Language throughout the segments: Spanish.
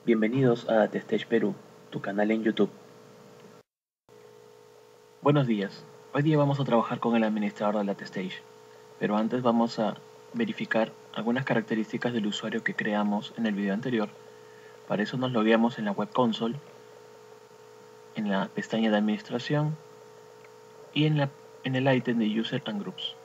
Bienvenidos a DataStage Perú, tu canal en YouTube. Buenos días. Hoy día vamos a trabajar con el administrador de DataStage, pero antes vamos a verificar algunas características del usuario que creamos en el video anterior. Para eso nos logueamos en la Web Console, en la pestaña de administración y en el ítem de User and Groups.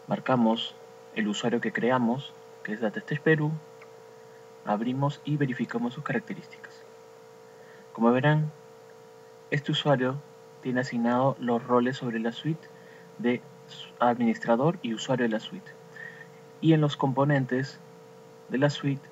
Marcamos el usuario que creamos, que es DataStage Perú, abrimos y verificamos sus características. Como verán, este usuario tiene asignado los roles sobre la suite de administrador y usuario de la suite. Y en los componentes de la suite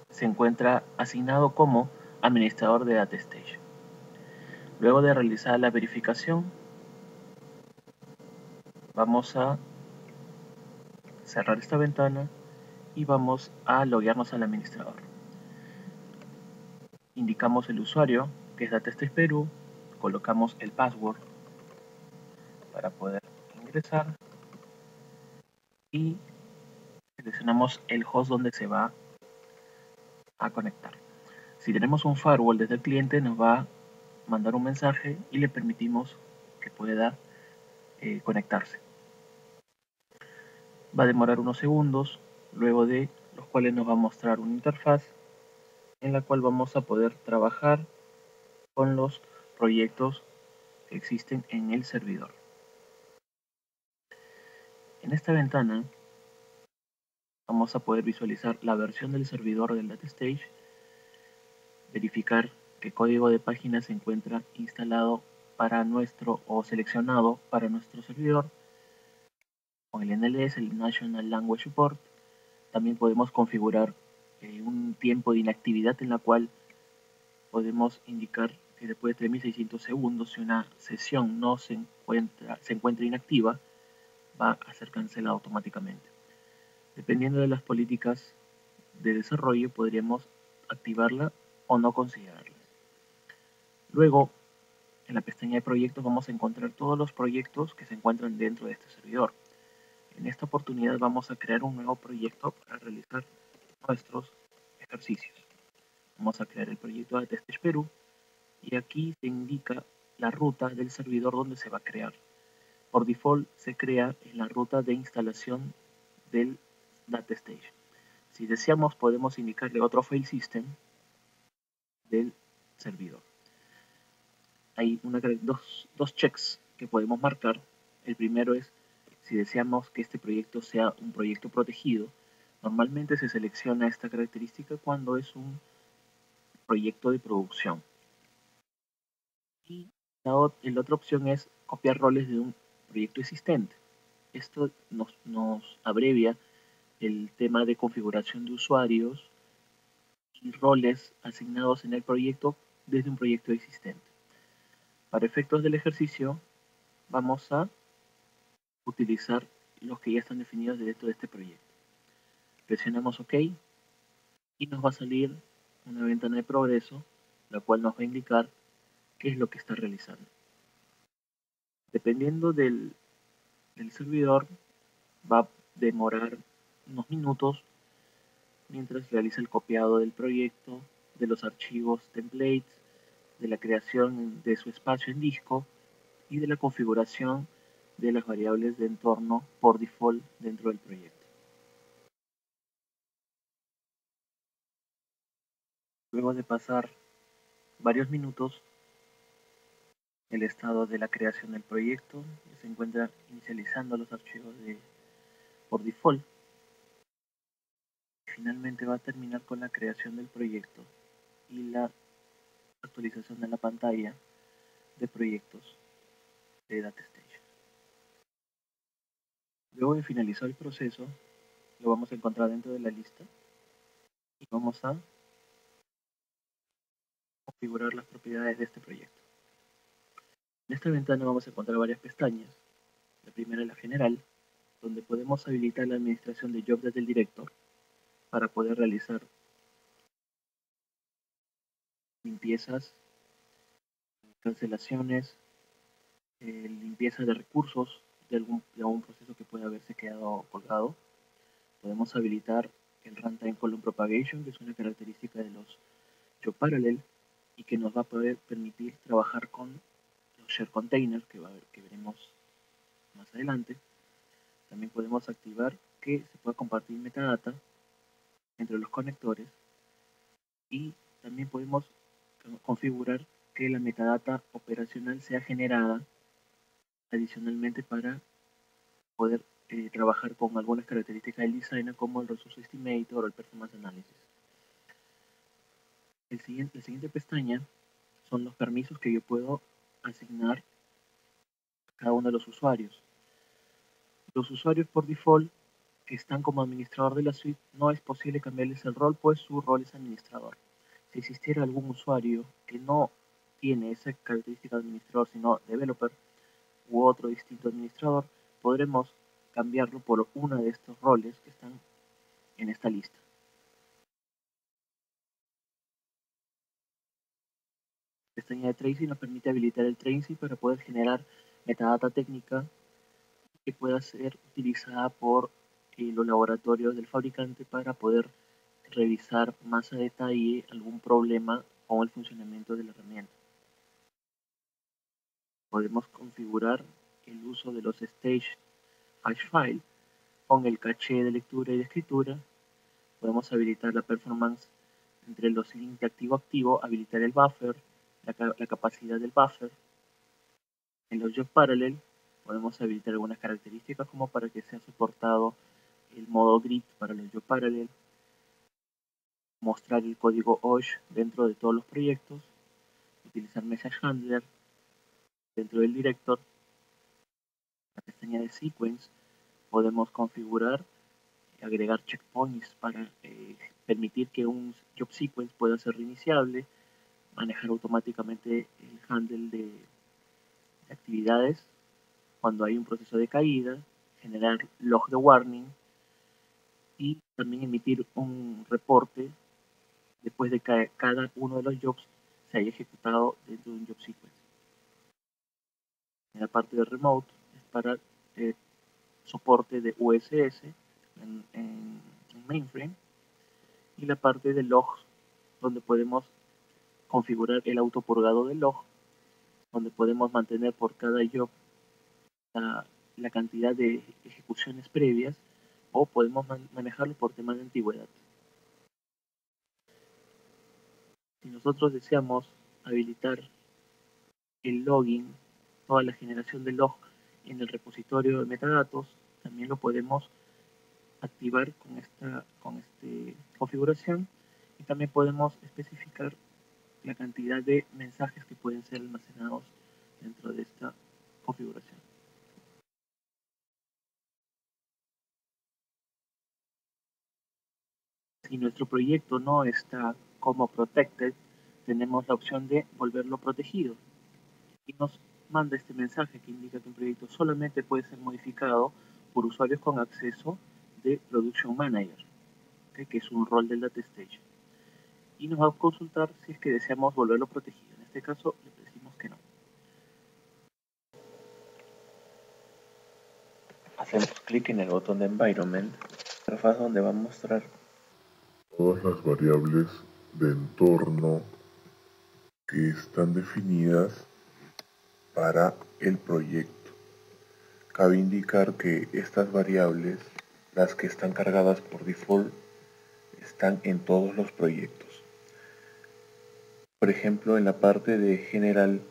se encuentra asignado como administrador de DataStage. Luego de realizar la verificación, vamos a cerrar esta ventana y vamos a loguearnos al administrador. Indicamos el usuario, que es DataStage Perú, colocamos el password para poder ingresar y seleccionamos el host donde se va a conectar. Si tenemos un firewall desde el cliente, nos va a mandar un mensaje y le permitimos que pueda conectarse. Va a demorar unos segundos, luego de los cuales nos va a mostrar una interfaz en la cual vamos a poder trabajar con los proyectos que existen en el servidor. En esta ventana vamos a poder visualizar la versión del servidor del DataStage, verificar qué código de página se encuentra instalado para nuestro o seleccionado para nuestro servidor. Con el NLS, el National Language Support, también podemos configurar un tiempo de inactividad en la cual podemos indicar que después de 3600 segundos, si una sesión no se encuentra inactiva, va a ser cancelada automáticamente. Dependiendo de las políticas de desarrollo, podríamos activarla o no considerarlas. Luego, en la pestaña de proyectos vamos a encontrar todos los proyectos que se encuentran dentro de este servidor. En esta oportunidad vamos a crear un nuevo proyecto para realizar nuestros ejercicios. Vamos a crear el proyecto de DataStage Perú y aquí se indica la ruta del servidor donde se va a crear. Por default se crea en la ruta de instalación del DataStage. Si deseamos podemos indicarle otro file system del servidor. Hay dos checks que podemos marcar. El primero es si deseamos que este proyecto sea un proyecto protegido. Normalmente se selecciona esta característica cuando es un proyecto de producción. Y la otra opción es copiar roles de un proyecto existente. Esto nos abrevia el tema de configuración de usuarios y roles asignados en el proyecto desde un proyecto existente. Para efectos del ejercicio, vamos a utilizar los que ya están definidos dentro de este proyecto. Presionamos OK y nos va a salir una ventana de progreso, la cual nos va a indicar qué es lo que está realizando. Dependiendo del servidor, va a demorar unos minutos mientras realiza el copiado del proyecto, de los archivos templates, de la creación de su espacio en disco y de la configuración de las variables de entorno por default dentro del proyecto. Luego de pasar varios minutos, el estado de la creación del proyecto se encuentra inicializando los archivos por default. Finalmente va a terminar con la creación del proyecto y la actualización de la pantalla de proyectos de DataStage. Luego de finalizar el proceso, lo vamos a encontrar dentro de la lista y vamos a configurar las propiedades de este proyecto. En esta ventana vamos a encontrar varias pestañas. La primera es la general, donde podemos habilitar la administración de Jobs desde el director para poder realizar limpiezas, cancelaciones, limpieza de recursos de algún proceso que pueda haberse quedado colgado. Podemos habilitar el Runtime Column Propagation, que es una característica de los job parallel y que nos va a poder permitir trabajar con los share containers que veremos más adelante. También podemos activar que se pueda compartir metadata entre los conectores y también podemos configurar que la metadata operacional sea generada adicionalmente para poder trabajar con algunas características del designer como el Resource Estimator o el Performance Analysis. La siguiente pestaña son los permisos que yo puedo asignar a cada uno de los usuarios. Los usuarios por default que están como administrador de la suite no es posible cambiarles el rol, pues su rol es administrador. Si existiera algún usuario que no tiene esa característica de administrador, sino developer u otro distinto administrador, podremos cambiarlo por uno de estos roles que están en esta lista. La pestaña de Tracing nos permite habilitar el Tracing para poder generar metadata técnica que pueda ser utilizada por los laboratorios del fabricante para poder revisar más a detalle algún problema con el funcionamiento de la herramienta. Podemos configurar el uso de los stage hash file con el caché de lectura y de escritura. Podemos habilitar la performance entre los links de activo-activo, habilitar el buffer, la capacidad del buffer. En los job parallel podemos habilitar algunas características como para que sea soportado el modo grid para los job parallel, mostrar el código OSH dentro de todos los proyectos, utilizar Message Handler dentro del director. En la pestaña de Sequence podemos configurar y agregar checkpoints para permitir que un job sequence pueda ser reiniciable, manejar automáticamente el handle de actividades cuando hay un proceso de caída, generar log de warning y también emitir un reporte después de que cada uno de los jobs se haya ejecutado dentro de un job sequence. En la parte de remote es para soporte de USS en mainframe, y la parte de logs donde podemos configurar el autopurgado del log, donde podemos mantener por cada job la cantidad de ejecuciones previas o podemos manejarlo por temas de antigüedad. Si nosotros deseamos habilitar el logging, toda la generación de log en el repositorio de metadatos, también lo podemos activar con esta configuración, y también podemos especificar la cantidad de mensajes que pueden ser almacenados dentro de esta configuración. Si nuestro proyecto no está como protected, tenemos la opción de volverlo protegido y nos manda este mensaje que indica que un proyecto solamente puede ser modificado por usuarios con acceso de Production Manager, que es un rol del Data Stage, y nos va a consultar si es que deseamos volverlo protegido. En este caso le decimos que no. Hacemos clic en el botón de Environment, interfaz donde va a mostrar todas las variables de entorno que están definidas para el proyecto. Cabe indicar que estas variables, las que están cargadas por default, están en todos los proyectos. Por ejemplo, en la parte de general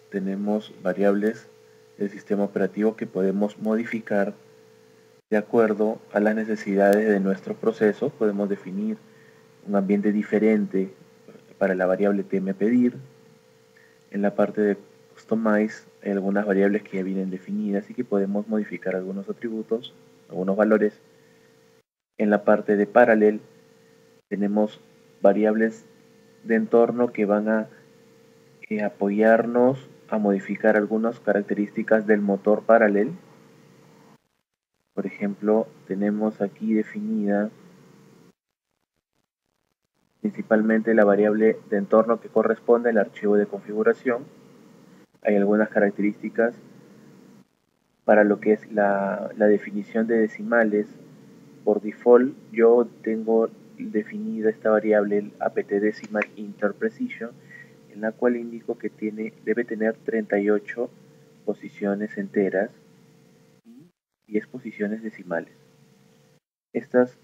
tenemos variables del sistema operativo que podemos modificar de acuerdo a las necesidades de nuestro proceso. Podemos definir un ambiente diferente para la variable tmpedir. En la parte de customize hay algunas variables que ya vienen definidas y que podemos modificar algunos atributos, algunos valores. En la parte de parallel tenemos variables de entorno que van a apoyarnos a modificar algunas características del motor paralel. Por ejemplo, tenemos aquí definida principalmente la variable de entorno que corresponde al archivo de configuración. Hay algunas características para lo que es la definición de decimales. Por default yo tengo definida esta variable, el apt_decimal_inter_precision, en la cual indico que debe tener 38 posiciones enteras y 10 posiciones decimales. Estas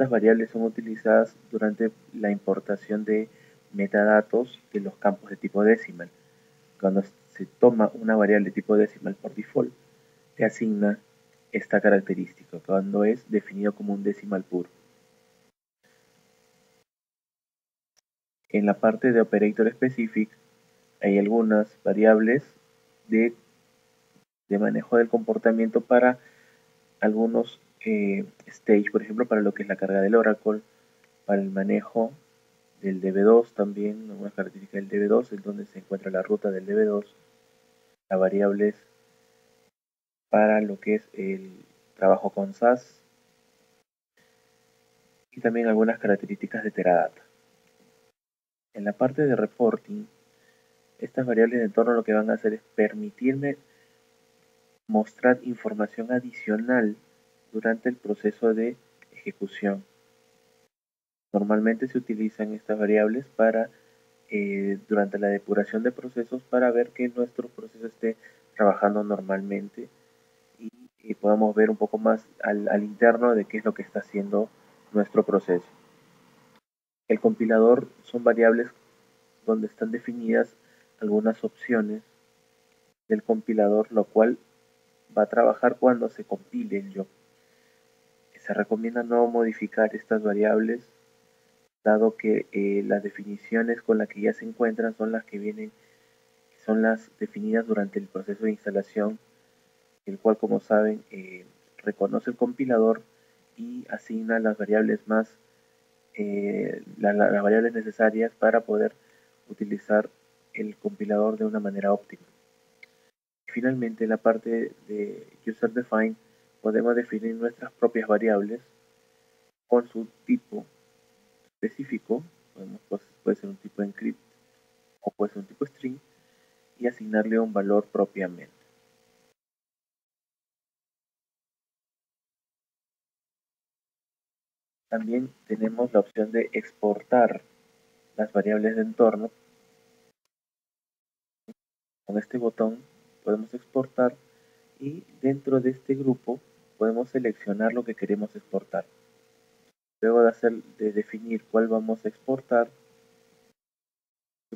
variables son utilizadas durante la importación de metadatos de los campos de tipo decimal. Cuando se toma una variable de tipo decimal por default, te asigna esta característica cuando es definido como un decimal puro. En la parte de operator specific hay algunas variables de manejo del comportamiento para algunos stage, por ejemplo, para lo que es la carga del Oracle, para el manejo del DB2 también, una característica del DB2 es donde se encuentra la ruta del DB2, las variables para lo que es el trabajo con SAS y también algunas características de Teradata. En la parte de reporting, estas variables de entorno lo que van a hacer es permitirme mostrar información adicional durante el proceso de ejecución. Normalmente se utilizan estas variables para durante la depuración de procesos para ver que nuestro proceso esté trabajando normalmente y podamos ver un poco más al interno de qué es lo que está haciendo nuestro proceso. El compilador son variables donde están definidas algunas opciones del compilador, lo cual va a trabajar cuando se compile el job. Se recomienda no modificar estas variables, dado que las definiciones con las que ya se encuentran son las que vienen, son las definidas durante el proceso de instalación, el cual, como saben, reconoce el compilador y asigna las variables más las variables necesarias para poder utilizar el compilador de una manera óptima. Finalmente, en la parte de user define podemos definir nuestras propias variables con su tipo específico. Puede ser un tipo encrypt o puede ser un tipo string y asignarle un valor propiamente. También tenemos la opción de exportar las variables de entorno. Con este botón podemos exportar y dentro de este grupo podemos seleccionar lo que queremos exportar. Luego de definir cuál vamos a exportar,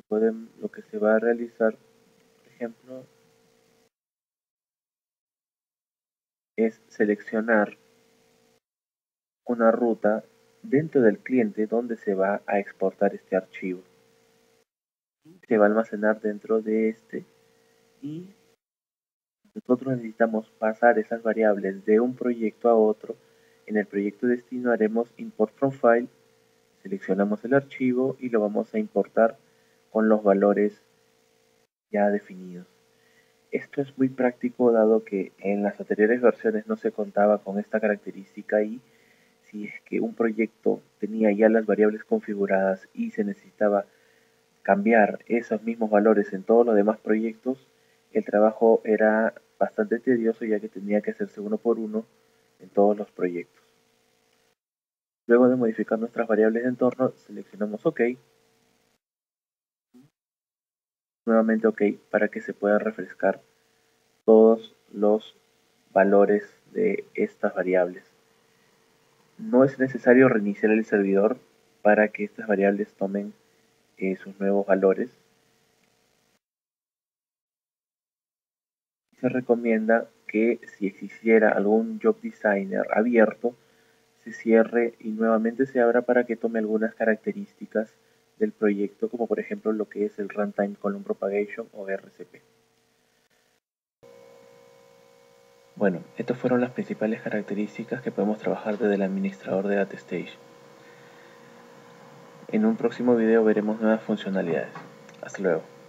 lo que se va a realizar, por ejemplo, es seleccionar una ruta dentro del cliente donde se va a exportar este archivo. Se va a almacenar dentro de este y nosotros necesitamos pasar esas variables de un proyecto a otro. En el proyecto destino haremos import from file, seleccionamos el archivo y lo vamos a importar con los valores ya definidos. Esto es muy práctico dado que en las anteriores versiones no se contaba con esta característica y si es que un proyecto tenía ya las variables configuradas y se necesitaba cambiar esos mismos valores en todos los demás proyectos, el trabajo era bastante tedioso ya que tenía que hacerse uno por uno en todos los proyectos. Luego de modificar nuestras variables de entorno, seleccionamos OK. Nuevamente OK para que se pueda refrescar todos los valores de estas variables. No es necesario reiniciar el servidor para que estas variables tomen sus nuevos valores. Se recomienda que si existiera algún job designer abierto, se cierre y nuevamente se abra para que tome algunas características del proyecto, como por ejemplo lo que es el Runtime Column Propagation o RCP. Bueno, estas fueron las principales características que podemos trabajar desde el administrador de DataStage. En un próximo video veremos nuevas funcionalidades. Hasta luego.